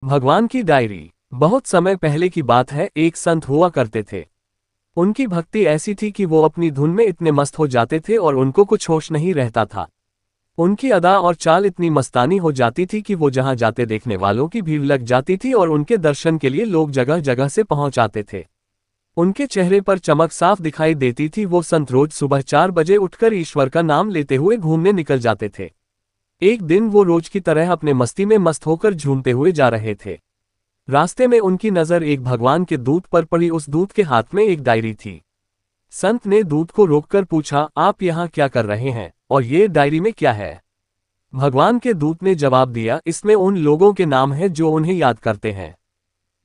भगवान की डायरी। बहुत समय पहले की बात है, एक संत हुआ करते थे। उनकी भक्ति ऐसी थी कि वो अपनी धुन में इतने मस्त हो जाते थे और उनको कुछ होश नहीं रहता था। उनकी अदा और चाल इतनी मस्तानी हो जाती थी कि वो जहां जाते देखने वालों की भीड़ लग जाती थी और उनके दर्शन के लिए लोग जगह जगह से पहुंच आते थे। उनके चेहरे पर चमक साफ दिखाई देती थी। वो संत रोज सुबह 4 बजे उठकर ईश्वर का नाम लेते हुए घूमने निकल जाते थे। एक दिन वो रोज की तरह अपने मस्ती में मस्त होकर झूमते हुए जा रहे थे। रास्ते में उनकी नजर एक भगवान के दूत पर पड़ी। उस दूत के हाथ में एक डायरी थी। संत ने दूत को रोककर पूछा, आप यहाँ क्या कर रहे हैं और ये डायरी में क्या है? भगवान के दूत ने जवाब दिया, इसमें उन लोगों के नाम हैं जो उन्हें याद करते हैं।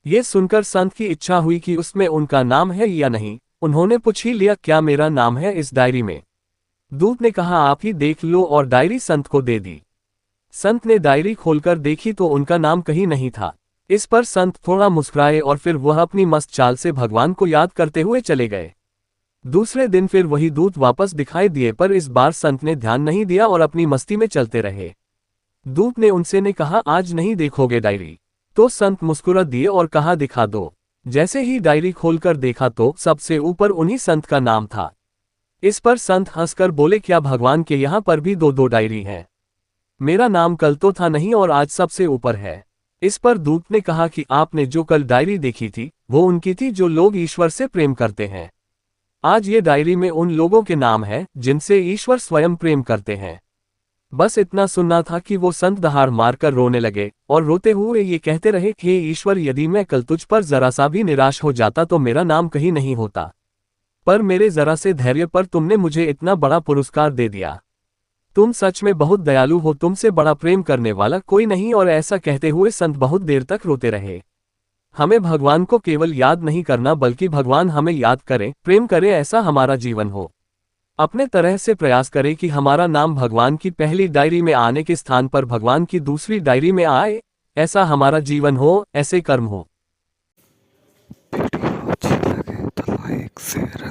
ये सुनकर संत की इच्छा हुई कि उसमें उनका नाम है या नहीं। उन्होंने पूछ ही लिया, क्या मेरा नाम है इस डायरी में? दूत ने कहा, आप ही देख लो, और डायरी संत को दे दी। संत ने डायरी खोलकर देखी तो उनका नाम कहीं नहीं था। इस पर संत थोड़ा मुस्कुराए और फिर वह अपनी मस्त चाल से भगवान को याद करते हुए चले गए। दूसरे दिन फिर वही दूत वापस दिखाई दिए, पर इस बार संत ने ध्यान नहीं दिया और अपनी मस्ती में चलते रहे। दूत ने उनसे ने कहा, आज नहीं देखोगे डायरी? तो संत मुस्कुरा दिए और कहा, दिखा दो। जैसे ही डायरी खोलकर देखा तो सबसे ऊपर उन्हीं संत का नाम था। इस पर संत हंसकर बोले, क्या भगवान के यहाँ पर भी दो दो डायरी हैं? मेरा नाम कल तो था नहीं और आज सबसे ऊपर है। इस पर दूत ने कहा कि आपने जो कल डायरी देखी थी वो उनकी थी जो लोग ईश्वर से प्रेम करते हैं। आज ये डायरी में उन लोगों के नाम है जिनसे ईश्वर स्वयं प्रेम करते हैं। बस इतना सुनना था कि वो संत दहाड़ मारकर रोने लगे और रोते हुए ये कहते रहे, हे ईश्वर, यदि मैं कल तुझ पर जरा सा भी निराश हो जाता तो मेरा नाम कहीं नहीं होता, पर मेरे जरा से धैर्य पर तुमने मुझे इतना बड़ा पुरस्कार दे दिया। तुम सच में बहुत दयालु हो, तुमसे बड़ा प्रेम करने वाला कोई नहीं। और ऐसा कहते हुए संत बहुत देर तक रोते रहे। हमें भगवान को केवल याद नहीं करना बल्कि भगवान हमें याद करें, प्रेम करें, ऐसा हमारा जीवन हो। अपने तरह से प्रयास करें कि हमारा नाम भगवान की पहली डायरी में आने के स्थान पर भगवान की दूसरी डायरी में आए। ऐसा हमारा जीवन हो, ऐसे कर्म हो। वीडियो अच्छी लगे तो लाइक शेयर